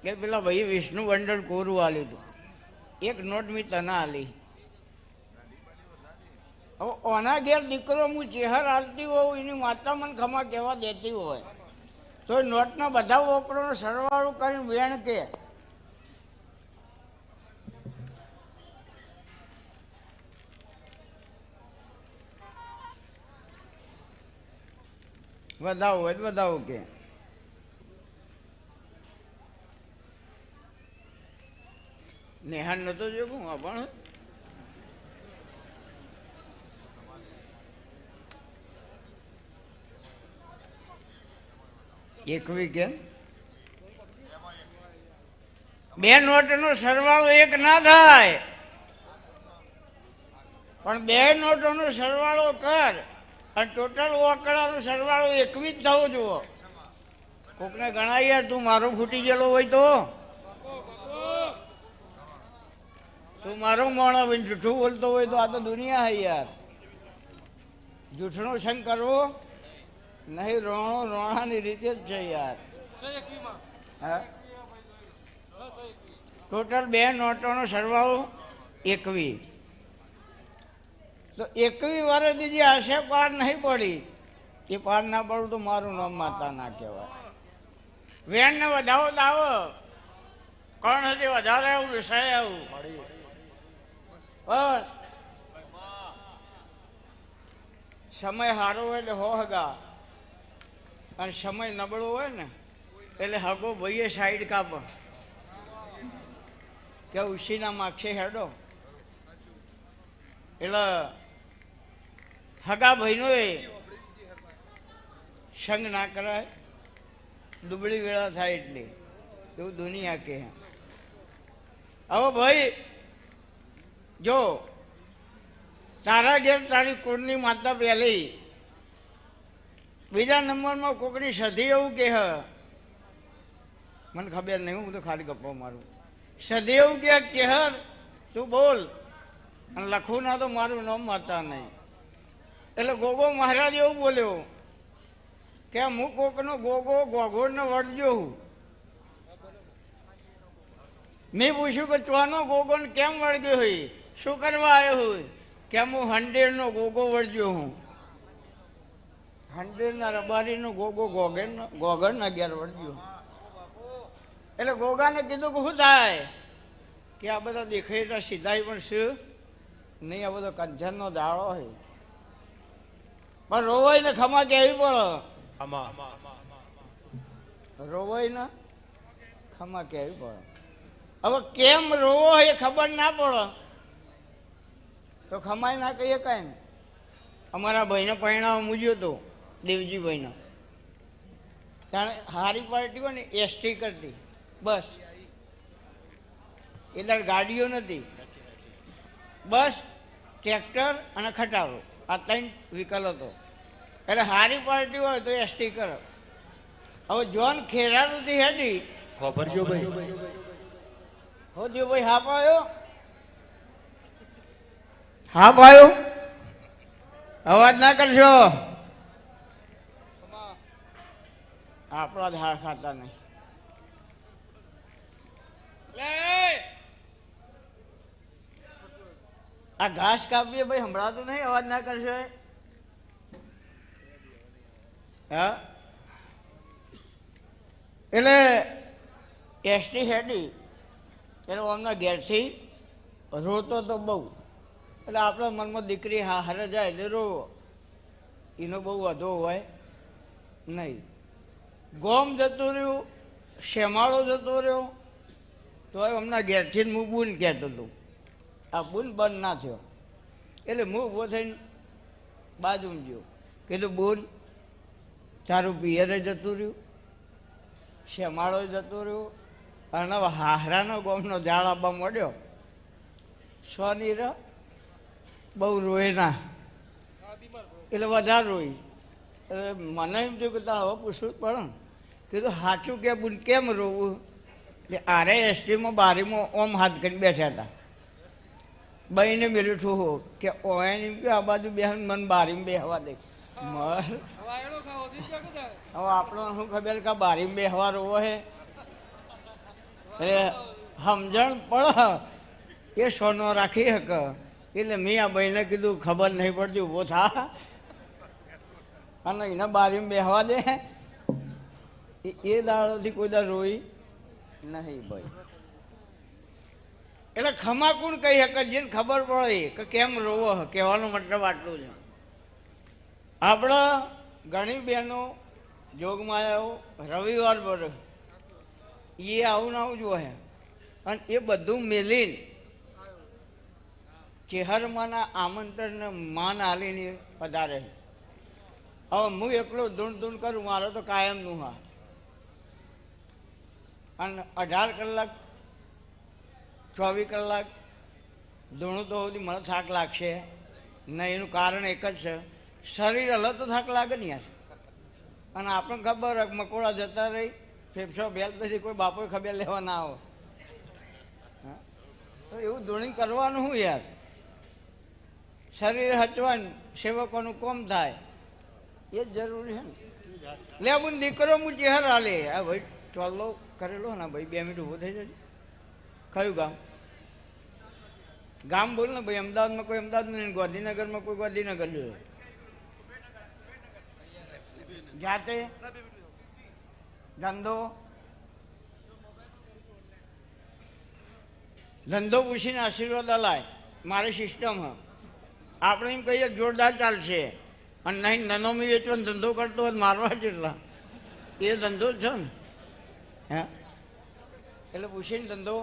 કે પેલા ભાઈ વિષ્ણુ મંડળ કોરું આલ્યું હતું, એક નોટ મેં તને આલી. હવે ઓના ઘેર દીકરો હું ચેહર હાલતી હોઉં, એની માતા મને ખમા કહેવા દેતી હોય તો નોટના બધા ઓકળોનો સરવાળો કરીને વેણ કે વધાવો હોય તો વધાવો કે. નેહાન નતો જોયું પણ એકવી કેમ બે નોટનો સરવાળો એક ના થાય, પણ બે નોટોનો સરવાળો કર અને ટોટલ ઓકળાનો સરવાળો 21 થવો જુઓ. કોકને ગણાય યાર, તું મારો ફૂટી ગયેલો હોય તો તું મારો મોણો બન જૂઠું બોલતો હોય તો આ તો દુનિયા હે યાર. જૂઠનો સંગ કરવો નહીં, રોણો રોણાની રીતે જ છે યાર. હા, ટોટલ બે નોટોનો સરવાળો 21. તો 21 વર્ષથી જે હશે પાર નહીં પડી, એ પાર ના પડું તો મારું નામ માતા ના કહેવાય. વેણ ને વધાવો દાવો કોણ હતી વધારે આવું વિષય આવું. પણ સમય સારો હોય એટલે હો હગા, અને સમય નબળો હોય ને એટલે હગો ભાઈએ સાઈડ કાપ કે ઉશીના માગશે હેડો. એટલે હગા ભાઈનો એ સંગ ના કરાય, દુબળી વેળા થાય એટલે એવું દુનિયા કે. હવે ભાઈ જો તારા ઘેર તારી કુળની માતા પહેલી, બીજા નંબરમાં કોકની સધી એવું કે મને ખબર નહીં, હું તો ખાલી ગપ્પો મારું. સધી એવું કે ચેહર તું બોલ, અને લખું ના તો મારું નામ માતા નહીં. એટલે ગોગો મહારાજ એવું બોલ્યો કે હું કોકનો ગોગો ગોગોળને વળજો. મેં પૂછ્યું કે ત્વાનો ગોગોને કેમ વળગ્યો હોય, શું કરવા આવ્યો હોય, કે હું હંડેરનો ગોગો વળગ્યો હું. હંડેરના રબારીનો ગોગો ગોગળના ઘેર વળગ્યો. એટલે ગોગાને કીધું કે શું થાય, કે આ બધા દેખાય સીધાઈ પણ શું નહીં, આ બધો કંજનનો દાડો હોય. પણ રોવાઈ ને ખમા કેવી પડે, રોવાઈ ને ખમા કેવી પડે. હવે કેમ રોવો એ ખબર ના પડે તો ખમાય ના કહીએ કાંઈ ને. અમારા ભાઈને પરિણામ મૂજ્યો હતો દેવજીભાઈનો, જાણે હારી પાર્ટી હોય ને એસટી કરતી બસ, એટલે ગાડીઓ નથી, બસ ટ્રેક્ટર અને ખટારો આ 3 વ્હીકલ હતો. એટલે હારી પાર્ટી હોય તો એસટી કરો. હવે જોન ખેરારુથી હેડી ખબરજો ભાઈ હો જો ભાઈ હા પાયો, હા પાયો, અવાજ ના કરશો, આપણા ધાર ખાતા નહીં. આ ઘાસ કાપીએ ભાઈ, સંભળાતું નહીં, અવાજ ના કરશો. હા, એટલે એસટી હેડી એટલે અમના ઘેરથી રોતો તો બહુ. એટલે આપણા મનમાં દીકરી હા હારે જાય એટલે રોવો, એનો બહુ વધો હોય નહીં. ગોમ જતું રહ્યું, શેમાળો જતો રહ્યો તો હમણાં ઘેરથી હું બૂન કહેતો હતો, આ બૂન બંધ ના થયો. એટલે હું ઊભો થઈને બાજુમાં ગયો, કીધું બૂન તારું પિયરે જતું રહ્યું, શેમાળો જતો રહ્યો, અને હાહરાનો ગોમનો ઝાડ આવવા મળ્યો. સોની ર બહુ રોય ના, એટલે વધારે રોઈ. મને એમ થયું કે હવે પૂછવું જ પડે ને. કીધું સાચું કે બુન કેમ રોવું, એટલે આરે એસટીમાં બારીમાં ઓમ હાથ કરી બેઠા હતા. બહીને મેળ્યું ઠું કે ઓય એમ કે આ બાજુ બેહન મને બારીમાં બેહવા દે. હવે આપણને શું ખબર કે બારીમાં બેહવા રોવો હે. એટલે સમજણ પડે એ સોનો રાખી હક. એટલે મેં આ ભાઈને કીધું ખબર નહીં પડતી, ઊભો થા અને એને બારીમાં બેહવા દે. એ દાડોથી કોઈ દાડ રોઈ નહીં ભાઈ. એટલે ખમા કોણ કહી શકે? જેને ખબર પડે કે કેમ રોવો. કહેવાનો મતલબ આટલું છે. આપણે ઘણી બહેનો જોગમાં આવ્યો રવિવાર પર એ આવું આવું જ હોય અને એ બધું મેલીને ચેહરમાના આમંત્રણને માન આલીને પધારે. હવે હું એકલો ધૂણ ધૂણ કરું, મારે તો કાયમનું હા. અને 18 કલાક 24 કલાક ધૂણું તો સુધી મને થાક લાગશે નહીં. એનું કારણ એક જ છે, શરીર હલે તો થાક લાગે ને યાર. અને આપણને ખબર હોય મકોડા જતા રહી, ફેફસો ભેલથી કોઈ બાપોએ ખબર લેવા ના આવો. તો એવું ધૂણી કરવાનું શું યાર? શરીર હચવાનું, સેવકોનું કોમ થાય એ જ જરૂરી છે ને. લે હું દીકરો હું ચહેર હાલે. હા ભાઈ ચોલ્લો કરેલો ને ભાઈ, 2 મિનિટ ઊભો થઈ જશે. કયું ગામ? ગામ બોલ ને ભાઈ. અમદાવાદમાં કોઈ અમદાવાદ નહીં, ગાંધીનગરમાં કોઈ ગાંધીનગર જોઈએ. જાતે ધંધો પૂછીને આશીર્વાદ અલાય. મારી સિસ્ટમ હ. આપણે એમ કહીએ જોરદાર ચાલશે અને નહીં નનોમી વેચવાનો ધંધો કરતો હોય મારવા જેટલા એ ધંધો જ છે ને. હે એટલે પૂછીને ધંધો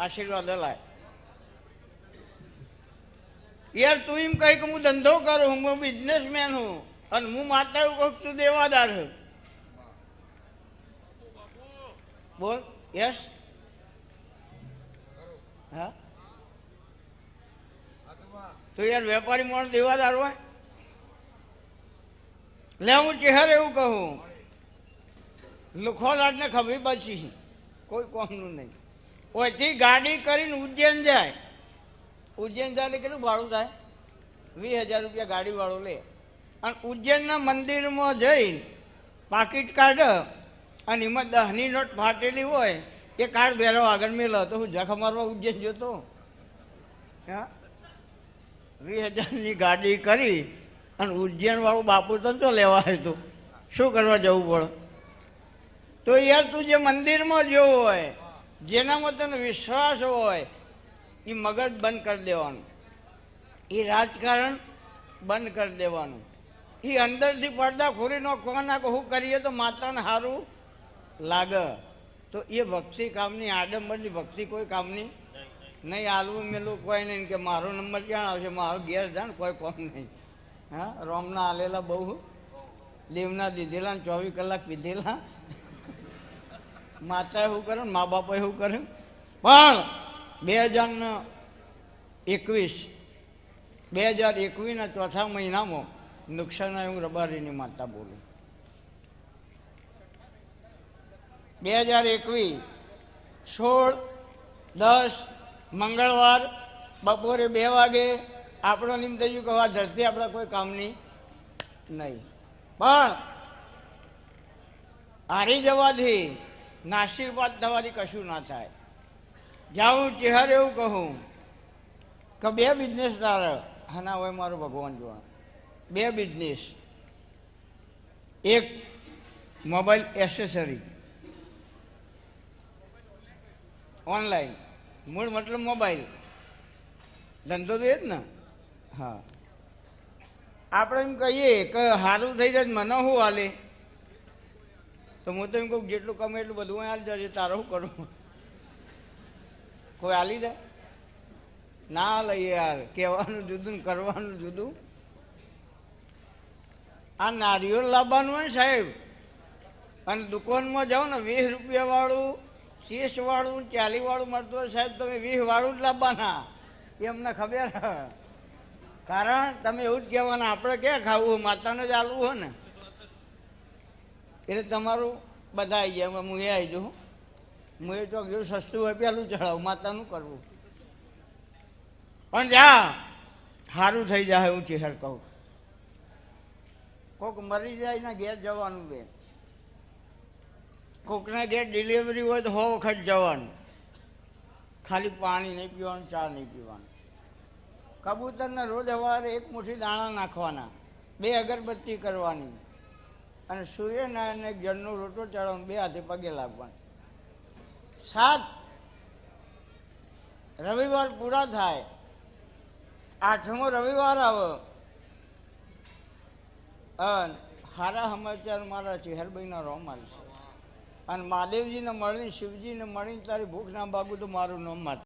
આશીર્વાદ અલાય. યાર તું એમ કહી કે હું ધંધો કરું, હું બિઝનેસમેન હું અને હું માતા એવું કહું તું દેવાદાર છું. બોલ યસ. હા તો યાર વેપારી માણસ દેવાદાર હોય? લે હું ચહેર એવું કહું, લુખોલાટને ખભી બચી કોઈ કોમનું નહીં. ઓયથી ગાડી કરીને ઉજ્જૈન જાય. ઉજ્જૈન જાય એટલે કેટલું ભાડું થાય? 20,000 રૂપિયા ગાડી વાળો લે. અને ઉજ્જૈનના મંદિરમાં જઈને પાકીટ કાઢે અને એમાં 10ની નોટ ફાટેલી હોય એ કાર્ડ બેરો આગળ મેલો. તો હું જખ મારવા ઉજ્જૈન જોતો? હા 20,000ની ગાડી કરી અને ઉજ્જૈન વાળું બાપુ તો લેવા હતું, શું કરવા જવું પડે? તો યાર તું જે મંદિરમાં જવું હોય, જેનામાં તને વિશ્વાસ હોય, એ મગજ બંધ કરી દેવાનું, એ રાજકારણ બંધ કરી દેવાનું, એ અંદરથી પડદાખોરીનો કોના શું કરીએ તો માતાને સારું લાગે. તો એ ભક્તિ કામની, આડંબરની ભક્તિ કોઈ કામની નહીં. આલવું મેલું કોઈ નહીં કે મારો નંબર ક્યાં આવશે, મારો ઘેર જાણ કોઈ કોમ નહીં. હા રોમના આલેલા બહુ, દેવના દીધેલા, 24 કલાક પીધેલા. માતાએ શું કરે, મા બાપાએ શું કરે. પણ 2021ના ચોથા મહિનામાં નુકસાન આવ્યું. રબારીની માતા બોલું. 2021 16/10 મંગળવાર બપોરે 2 વાગે આપણો નિમ થઈ ગયું કે આ ધરતી આપણા કોઈ કામની નહીં. પણ હારી જવાથી, નાસીપાત થવાથી કશું ના થાય. જ્યાં હું ચહેર એવું કહું કે 2 બિઝનેસ તારે હા હોય મારું ભગવાન જોવા. 2 બિઝનેસ, એક મોબાઈલ એસેસરી ઓનલાઈન, મૂળ મતલબ મોબાઈલ ધંધો તો એ જ ને. હા આપણે એમ કહીએ કે સારું થઈ જાય મને શું હાલે, તો હું તો એમ કહું જેટલું કમે એટલું બધું હાલ જાય. તારે શું કરું? કોઈ હાલી જાય ના લઈએ યાર. કહેવાનું જુદું ને કરવાનું જુદું. આ નારિયેળ લાવવાનું હોય ને સાહેબ, અને દુકાનમાં જાઓ ને 20 રૂપિયા વાળું, 30 વાળું, 40 વાળું મળતું હોય સાહેબ, તમે 20 વાળું જ લાવવાના. એ અમને ખબર. કારણ તમે એવું જ કહેવાના આપણે ક્યાં ખાવું, માતાને જ આલવું હોય ને. એટલે તમારું બધા આવી જાય. હું એ આવી જાઉં, હું એ તો જેવું સસ્તું હોય પેલું ચડાવું, માતાનું કરવું. પણ જા સારું થઈ જાય હું ચહેર કહું. કોઈક મરી જાય ને ઘેર જવાનું બે. કોકના ઘેર ડિલિવરી હોય તો 100 વખત જવાનું, ખાલી પાણી નહીં પીવાનું, ચા નહીં પીવાનું. કબૂતરને રોજ સવારે 1 મુઠ્ઠી દાણા નાખવાના, 2 અગરબત્તી કરવાની અને સૂર્યનારાયણને જળનો રોટો ચડાવવાનો, 2 હાથે પગે લાગવાનું. 7 રવિવાર પૂરા થાય, 8મો રવિવાર આવે અને સારા સમાચાર મારા ચેહરભાઈના રોમાલ છે અને મહાદેવજીને મળીને, શિવજીને મળીને તારી ભૂખ ના ભાગું તો મારું નામ માત્ર.